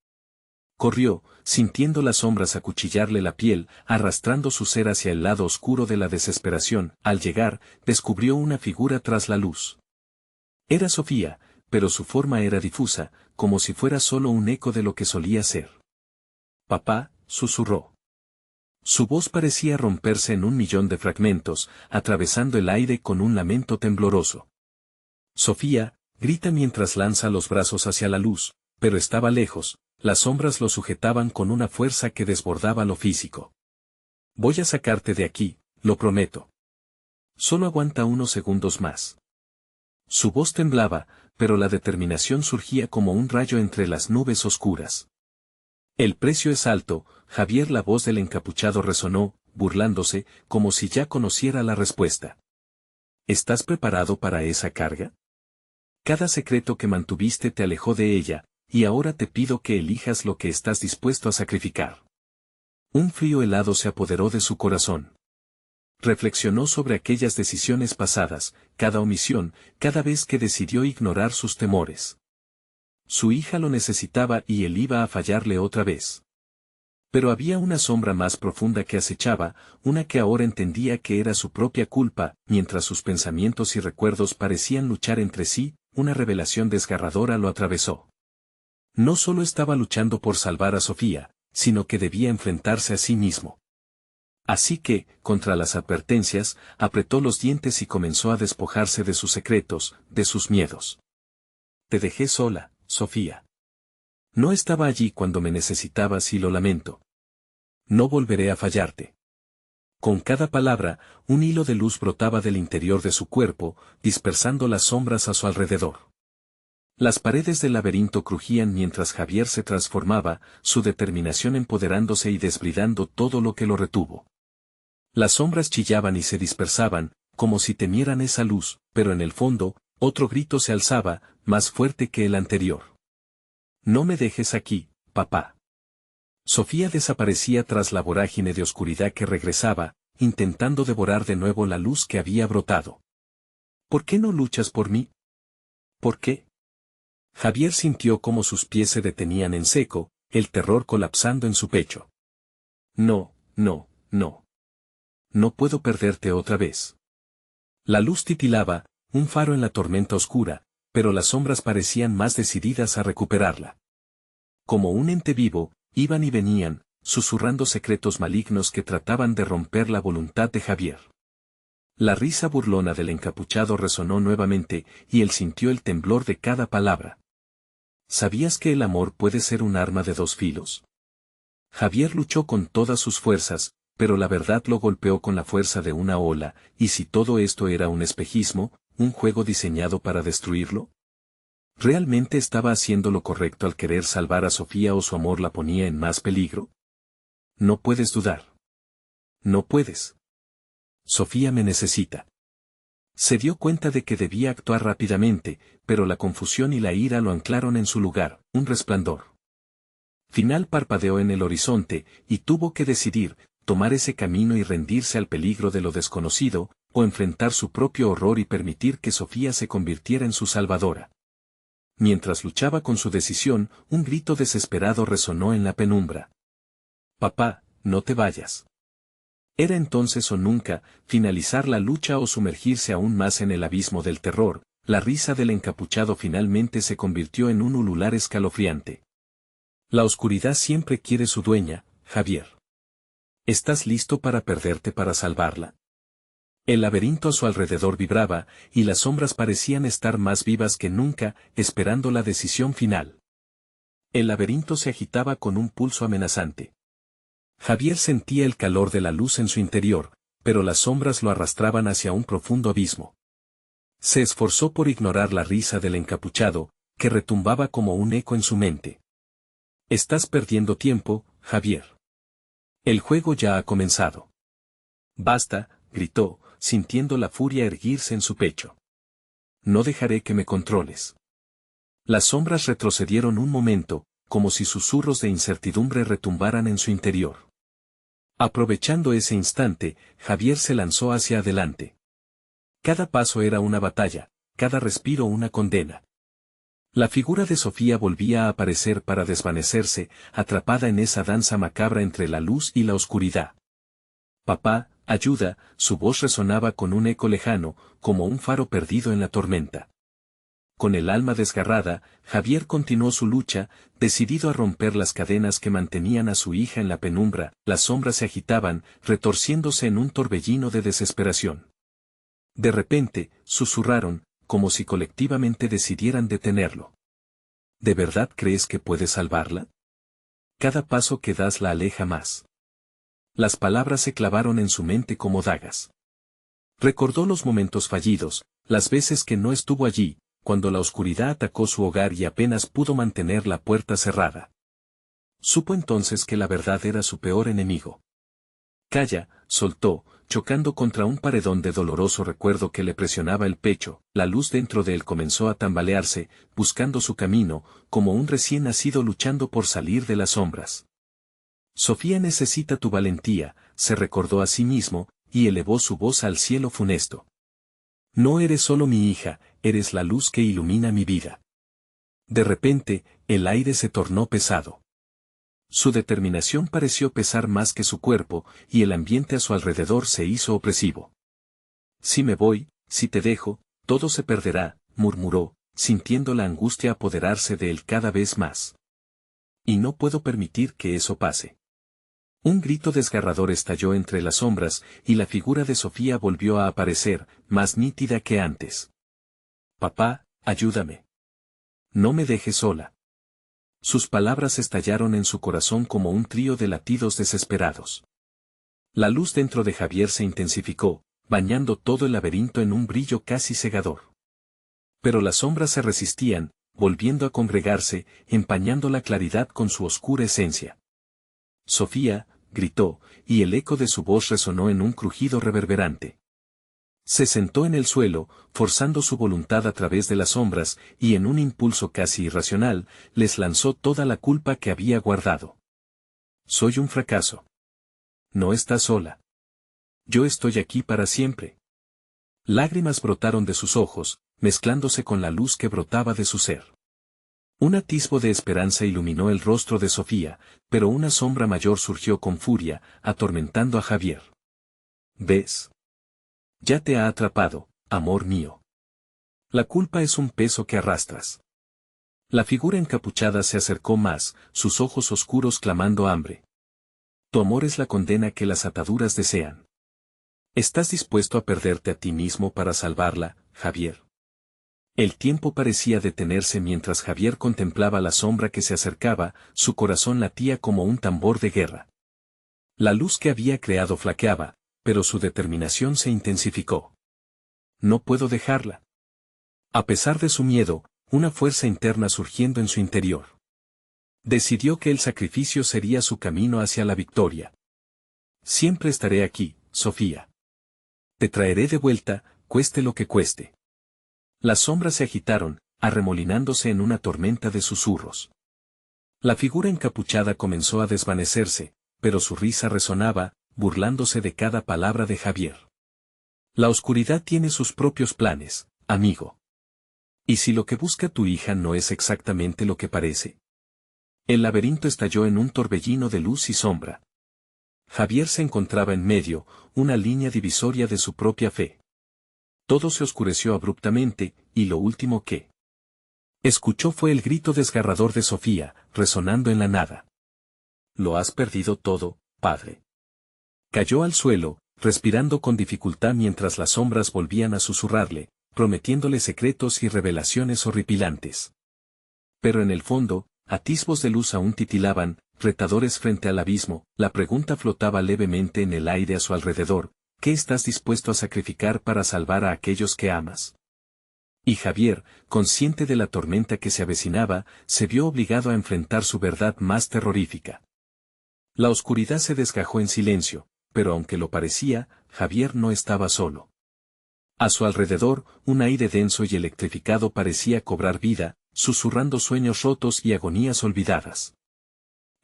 Corrió, sintiendo las sombras acuchillarle la piel, arrastrando su ser hacia el lado oscuro de la desesperación. Al llegar, descubrió una figura tras la luz. Era Sofía, pero su forma era difusa, como si fuera solo un eco de lo que solía ser. Papá, susurró. Su voz parecía romperse en un millón de fragmentos, atravesando el aire con un lamento tembloroso. Sofía, grita mientras lanza los brazos hacia la luz, pero estaba lejos, las sombras lo sujetaban con una fuerza que desbordaba lo físico. Voy a sacarte de aquí, lo prometo. Solo aguanta unos segundos más. Su voz temblaba, pero la determinación surgía como un rayo entre las nubes oscuras. El precio es alto, Javier. La voz del encapuchado resonó, burlándose, como si ya conociera la respuesta. ¿Estás preparado para esa carga? Cada secreto que mantuviste te alejó de ella, y ahora te pido que elijas lo que estás dispuesto a sacrificar. Un frío helado se apoderó de su corazón. Reflexionó sobre aquellas decisiones pasadas, cada omisión, cada vez que decidió ignorar sus temores. Su hija lo necesitaba y él iba a fallarle otra vez. Pero había una sombra más profunda que acechaba, una que ahora entendía que era su propia culpa, mientras sus pensamientos y recuerdos parecían luchar entre sí, una revelación desgarradora lo atravesó. No solo estaba luchando por salvar a Sofía, sino que debía enfrentarse a sí mismo. Así que, contra las advertencias, apretó los dientes y comenzó a despojarse de sus secretos, de sus miedos. Te dejé sola, Sofía. No estaba allí cuando me necesitabas y lo lamento. No volveré a fallarte. Con cada palabra, un hilo de luz brotaba del interior de su cuerpo, dispersando las sombras a su alrededor. Las paredes del laberinto crujían mientras Javier se transformaba, su determinación empoderándose y desbridando todo lo que lo retuvo. Las sombras chillaban y se dispersaban, como si temieran esa luz, pero en el fondo, otro grito se alzaba, más fuerte que el anterior. No me dejes aquí, papá. Sofía desaparecía tras la vorágine de oscuridad que regresaba, intentando devorar de nuevo la luz que había brotado. ¿Por qué no luchas por mí? ¿Por qué? Javier sintió cómo sus pies se detenían en seco, el terror colapsando en su pecho. No, no, no. No puedo perderte otra vez. La luz titilaba, un faro en la tormenta oscura, pero las sombras parecían más decididas a recuperarla. Como un ente vivo, iban y venían, susurrando secretos malignos que trataban de romper la voluntad de Javier. La risa burlona del encapuchado resonó nuevamente, y él sintió el temblor de cada palabra. ¿Sabías que el amor puede ser un arma de dos filos? Javier luchó con todas sus fuerzas, pero la verdad lo golpeó con la fuerza de una ola, y si todo esto era un espejismo, un juego diseñado para destruirlo. ¿Realmente estaba haciendo lo correcto al querer salvar a Sofía o su amor la ponía en más peligro? No puedes dudar. No puedes. Sofía me necesita. Se dio cuenta de que debía actuar rápidamente, pero la confusión y la ira lo anclaron en su lugar, un resplandor final parpadeó en el horizonte, y tuvo que decidir, tomar ese camino y rendirse al peligro de lo desconocido, o enfrentar su propio horror y permitir que Sofía se convirtiera en su salvadora. Mientras luchaba con su decisión, un grito desesperado resonó en la penumbra. Papá, no te vayas. Era entonces o nunca, finalizar la lucha o sumergirse aún más en el abismo del terror. La risa del encapuchado finalmente se convirtió en un ulular escalofriante. La oscuridad siempre quiere su dueña, Javier. ¿Estás listo para perderte para salvarla? El laberinto a su alrededor vibraba, y las sombras parecían estar más vivas que nunca, esperando la decisión final. El laberinto se agitaba con un pulso amenazante. Javier sentía el calor de la luz en su interior, pero las sombras lo arrastraban hacia un profundo abismo. Se esforzó por ignorar la risa del encapuchado, que retumbaba como un eco en su mente. Estás perdiendo tiempo, Javier. El juego ya ha comenzado. Basta, gritó, sintiendo la furia erguirse en su pecho. No dejaré que me controles. Las sombras retrocedieron un momento, como si susurros de incertidumbre retumbaran en su interior. Aprovechando ese instante, Javier se lanzó hacia adelante. Cada paso era una batalla, cada respiro una condena. La figura de Sofía volvía a aparecer para desvanecerse, atrapada en esa danza macabra entre la luz y la oscuridad. Papá, ayuda, su voz resonaba con un eco lejano, como un faro perdido en la tormenta. Con el alma desgarrada, Javier continuó su lucha, decidido a romper las cadenas que mantenían a su hija en la penumbra. Las sombras se agitaban, retorciéndose en un torbellino de desesperación. De repente, susurraron, como si colectivamente decidieran detenerlo. ¿De verdad crees que puedes salvarla? Cada paso que das la aleja más. Las palabras se clavaron en su mente como dagas. Recordó los momentos fallidos, las veces que no estuvo allí, cuando la oscuridad atacó su hogar y apenas pudo mantener la puerta cerrada. Supo entonces que la verdad era su peor enemigo. Calla, soltó, chocando contra un paredón de doloroso recuerdo que le presionaba el pecho. La luz dentro de él comenzó a tambalearse, buscando su camino, como un recién nacido luchando por salir de las sombras. Sofía necesita tu valentía, se recordó a sí mismo, y elevó su voz al cielo funesto. No eres solo mi hija, eres la luz que ilumina mi vida. De repente, el aire se tornó pesado. Su determinación pareció pesar más que su cuerpo, y el ambiente a su alrededor se hizo opresivo. Si me voy, si te dejo, todo se perderá, murmuró, sintiendo la angustia apoderarse de él cada vez más. Y no puedo permitir que eso pase. Un grito desgarrador estalló entre las sombras, y la figura de Sofía volvió a aparecer, más nítida que antes. Papá, ayúdame. No me dejes sola. Sus palabras estallaron en su corazón como un trío de latidos desesperados. La luz dentro de Javier se intensificó, bañando todo el laberinto en un brillo casi cegador. Pero las sombras se resistían, volviendo a congregarse, empañando la claridad con su oscura esencia. Sofía, gritó, y el eco de su voz resonó en un crujido reverberante. Se sentó en el suelo, forzando su voluntad a través de las sombras, y en un impulso casi irracional, les lanzó toda la culpa que había guardado. Soy un fracaso. No estás sola. Yo estoy aquí para siempre. Lágrimas brotaron de sus ojos, mezclándose con la luz que brotaba de su ser. Un atisbo de esperanza iluminó el rostro de Sofía, pero una sombra mayor surgió con furia, atormentando a Javier. ¿Ves? Ya te ha atrapado, amor mío. La culpa es un peso que arrastras. La figura encapuchada se acercó más, sus ojos oscuros clamando hambre. Tu amor es la condena que las ataduras desean. ¿Estás dispuesto a perderte a ti mismo para salvarla, Javier? El tiempo parecía detenerse mientras Javier contemplaba la sombra que se acercaba, su corazón latía como un tambor de guerra. La luz que había creado flaqueaba, pero su determinación se intensificó. No puedo dejarla. A pesar de su miedo, una fuerza interna surgiendo en su interior. Decidió que el sacrificio sería su camino hacia la victoria. Siempre estaré aquí, Sofía. Te traeré de vuelta, cueste lo que cueste. Las sombras se agitaron, arremolinándose en una tormenta de susurros. La figura encapuchada comenzó a desvanecerse, pero su risa resonaba, burlándose de cada palabra de Javier. La oscuridad tiene sus propios planes, amigo. ¿Y si lo que busca tu hija no es exactamente lo que parece? El laberinto estalló en un torbellino de luz y sombra. Javier se encontraba en medio, una línea divisoria de su propia fe. Todo se oscureció abruptamente, y lo último que escuchó fue el grito desgarrador de Sofía, resonando en la nada. Lo has perdido todo, padre. Cayó al suelo, respirando con dificultad mientras las sombras volvían a susurrarle, prometiéndole secretos y revelaciones horripilantes. Pero en el fondo, atisbos de luz aún titilaban, retadores frente al abismo, la pregunta flotaba levemente en el aire a su alrededor: ¿qué estás dispuesto a sacrificar para salvar a aquellos que amas? Y Javier, consciente de la tormenta que se avecinaba, se vio obligado a enfrentar su verdad más terrorífica. La oscuridad se desgajó en silencio, pero aunque lo parecía, Javier no estaba solo. A su alrededor, un aire denso y electrificado parecía cobrar vida, susurrando sueños rotos y agonías olvidadas.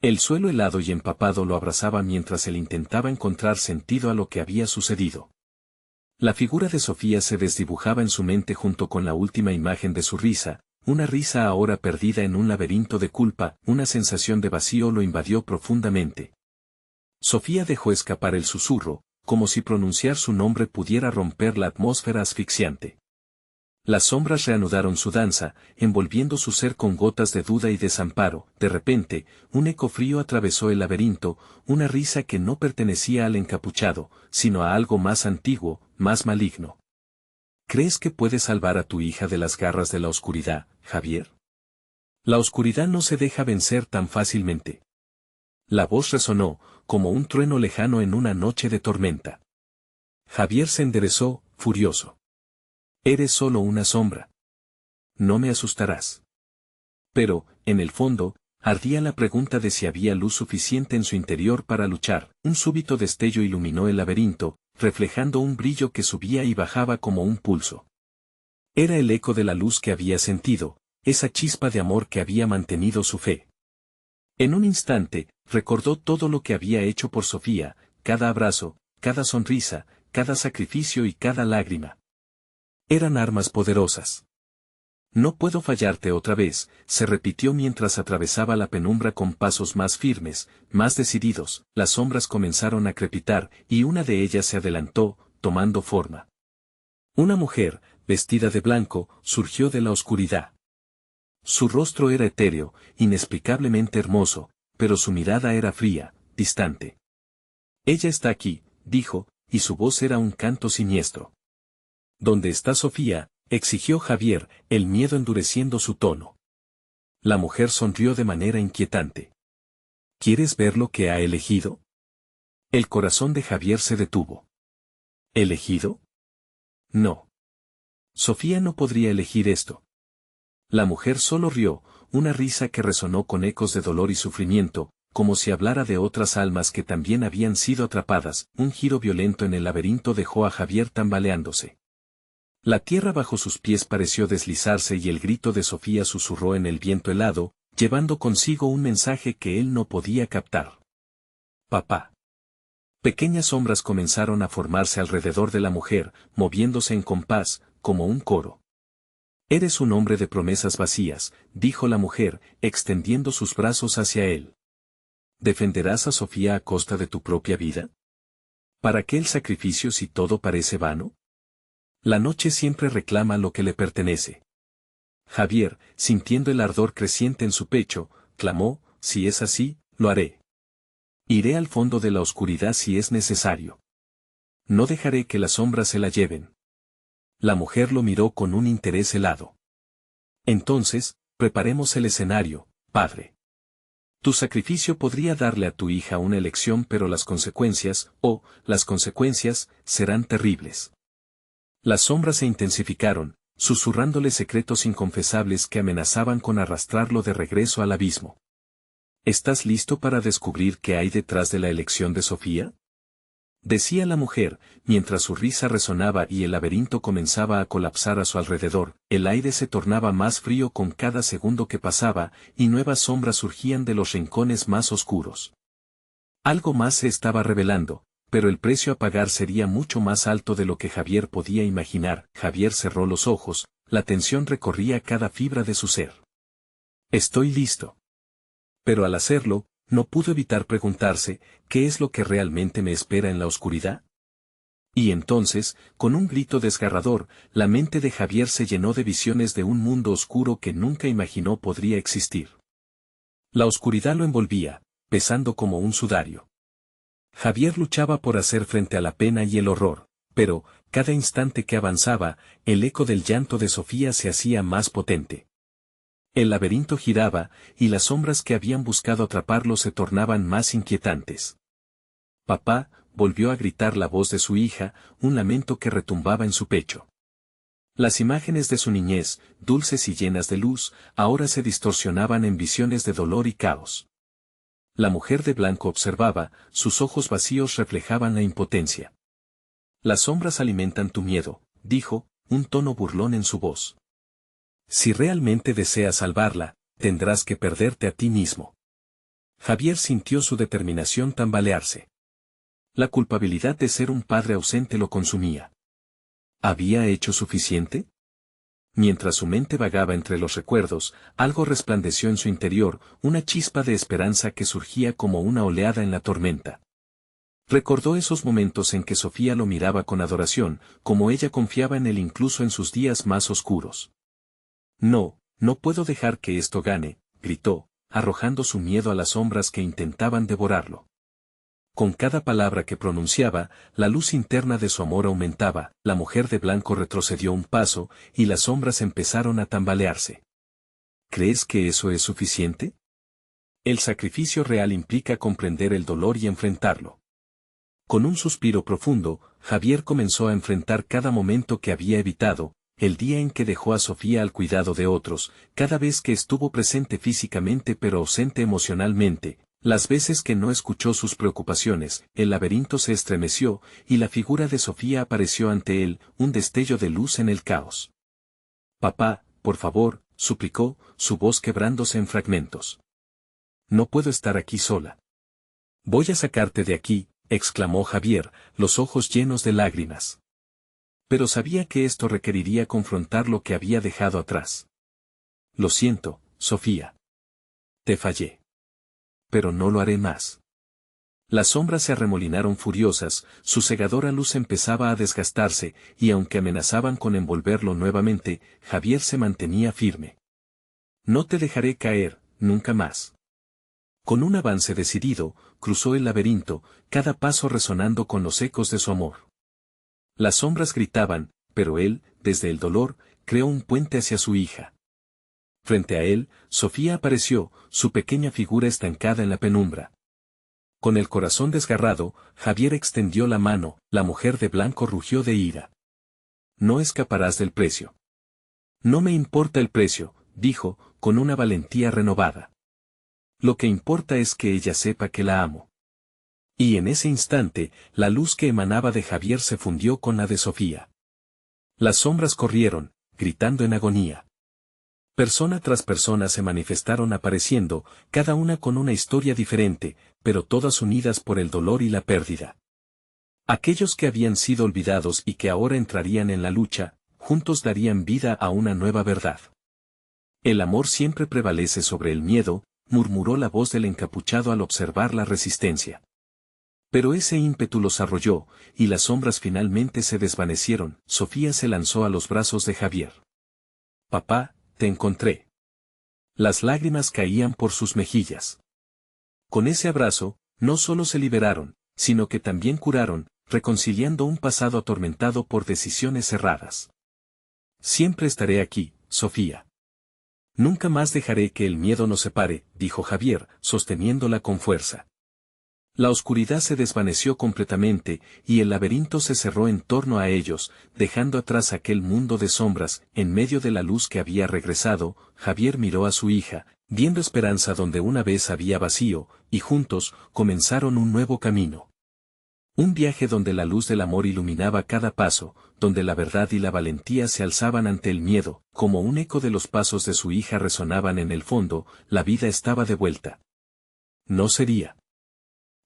El suelo helado y empapado lo abrazaba mientras él intentaba encontrar sentido a lo que había sucedido. La figura de Sofía se desdibujaba en su mente junto con la última imagen de su risa, una risa ahora perdida en un laberinto de culpa. Una sensación de vacío lo invadió profundamente. Sofía dejó escapar el susurro, como si pronunciar su nombre pudiera romper la atmósfera asfixiante. Las sombras reanudaron su danza, envolviendo su ser con gotas de duda y desamparo. De repente, un eco frío atravesó el laberinto, una risa que no pertenecía al encapuchado, sino a algo más antiguo, más maligno. ¿Crees que puedes salvar a tu hija de las garras de la oscuridad, Javier? La oscuridad no se deja vencer tan fácilmente. La voz resonó, como un trueno lejano en una noche de tormenta. Javier se enderezó, furioso. Eres solo una sombra. No me asustarás. Pero, en el fondo, ardía la pregunta de si había luz suficiente en su interior para luchar. Un súbito destello iluminó el laberinto, reflejando un brillo que subía y bajaba como un pulso. Era el eco de la luz que había sentido, esa chispa de amor que había mantenido su fe. En un instante, recordó todo lo que había hecho por Sofía, cada abrazo, cada sonrisa, cada sacrificio y cada lágrima. Eran armas poderosas. No puedo fallarte otra vez, se repitió mientras atravesaba la penumbra con pasos más firmes, más decididos. Las sombras comenzaron a crepitar, y una de ellas se adelantó, tomando forma. Una mujer, vestida de blanco, surgió de la oscuridad. Su rostro era etéreo, inexplicablemente hermoso, pero su mirada era fría, distante. Ella está aquí, dijo, y su voz era un canto siniestro. ¿Dónde está Sofía?, exigió Javier, el miedo endureciendo su tono. La mujer sonrió de manera inquietante. ¿Quieres ver lo que ha elegido? El corazón de Javier se detuvo. ¿Elegido? No. Sofía no podría elegir esto. La mujer solo rió, una risa que resonó con ecos de dolor y sufrimiento, como si hablara de otras almas que también habían sido atrapadas. Un giro violento en el laberinto dejó a Javier tambaleándose. La tierra bajo sus pies pareció deslizarse y el grito de Sofía susurró en el viento helado, llevando consigo un mensaje que él no podía captar. Papá. Pequeñas sombras comenzaron a formarse alrededor de la mujer, moviéndose en compás, como un coro. Eres un hombre de promesas vacías, dijo la mujer, extendiendo sus brazos hacia él. ¿Defenderás a Sofía a costa de tu propia vida? ¿Para qué el sacrificio si todo parece vano? La noche siempre reclama lo que le pertenece. Javier, sintiendo el ardor creciente en su pecho, clamó: si es así, lo haré. Iré al fondo de la oscuridad si es necesario. No dejaré que las sombras se la lleven. La mujer lo miró con un interés helado. Entonces, preparemos el escenario, padre. Tu sacrificio podría darle a tu hija una elección, pero las consecuencias, las consecuencias, serán terribles. Las sombras se intensificaron, susurrándole secretos inconfesables que amenazaban con arrastrarlo de regreso al abismo. ¿Estás listo para descubrir qué hay detrás de la elección de Sofía?, decía la mujer, mientras su risa resonaba y el laberinto comenzaba a colapsar a su alrededor. El aire se tornaba más frío con cada segundo que pasaba, y nuevas sombras surgían de los rincones más oscuros. Algo más se estaba revelando, pero el precio a pagar sería mucho más alto de lo que Javier podía imaginar. Javier cerró los ojos, la tensión recorría cada fibra de su ser. Estoy listo. Pero al hacerlo, no pudo evitar preguntarse: ¿qué es lo que realmente me espera en la oscuridad? Y entonces, con un grito desgarrador, la mente de Javier se llenó de visiones de un mundo oscuro que nunca imaginó podría existir. La oscuridad lo envolvía, pesando como un sudario. Javier luchaba por hacer frente a la pena y el horror, pero, cada instante que avanzaba, el eco del llanto de Sofía se hacía más potente. El laberinto giraba, y las sombras que habían buscado atraparlo se tornaban más inquietantes. Papá, volvió a gritar la voz de su hija, un lamento que retumbaba en su pecho. Las imágenes de su niñez, dulces y llenas de luz, ahora se distorsionaban en visiones de dolor y caos. La mujer de blanco observaba, sus ojos vacíos reflejaban la impotencia. Las sombras alimentan tu miedo, dijo, un tono burlón en su voz. Si realmente deseas salvarla, tendrás que perderte a ti mismo. Javier sintió su determinación tambalearse. La culpabilidad de ser un padre ausente lo consumía. ¿Había hecho suficiente? Mientras su mente vagaba entre los recuerdos, algo resplandeció en su interior, una chispa de esperanza que surgía como una oleada en la tormenta. Recordó esos momentos en que Sofía lo miraba con adoración, como ella confiaba en él incluso en sus días más oscuros. No, no puedo dejar que esto gane, gritó, arrojando su miedo a las sombras que intentaban devorarlo. Con cada palabra que pronunciaba, la luz interna de su amor aumentaba, la mujer de blanco retrocedió un paso, y las sombras empezaron a tambalearse. ¿Crees que eso es suficiente? El sacrificio real implica comprender el dolor y enfrentarlo. Con un suspiro profundo, Javier comenzó a enfrentar cada momento que había evitado, el día en que dejó a Sofía al cuidado de otros, cada vez que estuvo presente físicamente pero ausente emocionalmente, las veces que no escuchó sus preocupaciones, el laberinto se estremeció, y la figura de Sofía apareció ante él, un destello de luz en el caos. Papá, por favor, suplicó, su voz quebrándose en fragmentos. No puedo estar aquí sola. Voy a sacarte de aquí, exclamó Javier, los ojos llenos de lágrimas. Pero sabía que esto requeriría confrontar lo que había dejado atrás. Lo siento, Sofía. Te fallé. Pero no lo haré más. Las sombras se arremolinaron furiosas, su cegadora luz empezaba a desgastarse, y aunque amenazaban con envolverlo nuevamente, Javier se mantenía firme. No te dejaré caer, nunca más. Con un avance decidido, cruzó el laberinto, cada paso resonando con los ecos de su amor. Las sombras gritaban, pero él, desde el dolor, creó un puente hacia su hija. Frente a él, Sofía apareció, su pequeña figura estancada en la penumbra. Con el corazón desgarrado, Javier extendió la mano, la mujer de blanco rugió de ira. No escaparás del precio. No me importa el precio, dijo, con una valentía renovada. Lo que importa es que ella sepa que la amo. Y en ese instante, la luz que emanaba de Javier se fundió con la de Sofía. Las sombras corrieron, gritando en agonía. Persona tras persona se manifestaron apareciendo, cada una con una historia diferente, pero todas unidas por el dolor y la pérdida. Aquellos que habían sido olvidados y que ahora entrarían en la lucha, juntos darían vida a una nueva verdad. El amor siempre prevalece sobre el miedo, murmuró la voz del encapuchado al observar la resistencia. Pero ese ímpetu los arrolló, y las sombras finalmente se desvanecieron. Sofía se lanzó a los brazos de Javier. Papá, te encontré. Las lágrimas caían por sus mejillas. Con ese abrazo, no solo se liberaron, sino que también curaron, reconciliando un pasado atormentado por decisiones erradas. Siempre estaré aquí, Sofía. Nunca más dejaré que el miedo nos separe, dijo Javier, sosteniéndola con fuerza. La oscuridad se desvaneció completamente, y el laberinto se cerró en torno a ellos, dejando atrás aquel mundo de sombras. En medio de la luz que había regresado, Javier miró a su hija, viendo esperanza donde una vez había vacío, y juntos, comenzaron un nuevo camino. Un viaje donde la luz del amor iluminaba cada paso, donde la verdad y la valentía se alzaban ante el miedo, como un eco de los pasos de su hija resonaban en el fondo, la vida estaba de vuelta. No sería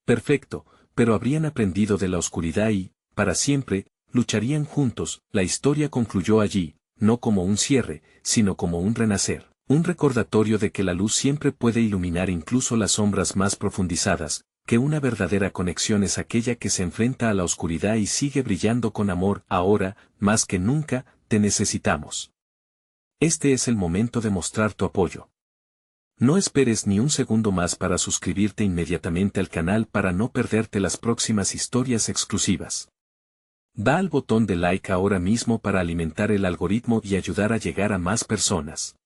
perfecto, pero habrían aprendido de la oscuridad y, para siempre, lucharían juntos. La historia concluyó allí, no como un cierre, sino como un renacer, un recordatorio de que la luz siempre puede iluminar incluso las sombras más profundizadas, que una verdadera conexión es aquella que se enfrenta a la oscuridad y sigue brillando con amor. Ahora, más que nunca, te necesitamos. Este es el momento de mostrar tu apoyo. No esperes ni un segundo más para suscribirte inmediatamente al canal para no perderte las próximas historias exclusivas. Da al botón de like ahora mismo para alimentar el algoritmo y ayudar a llegar a más personas.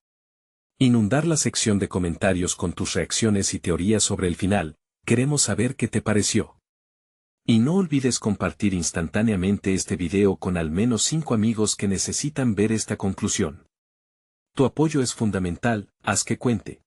Inundar la sección de comentarios con tus reacciones y teorías sobre el final, queremos saber qué te pareció. Y no olvides compartir instantáneamente este video con al menos 5 amigos que necesitan ver esta conclusión. Tu apoyo es fundamental, haz que cuente.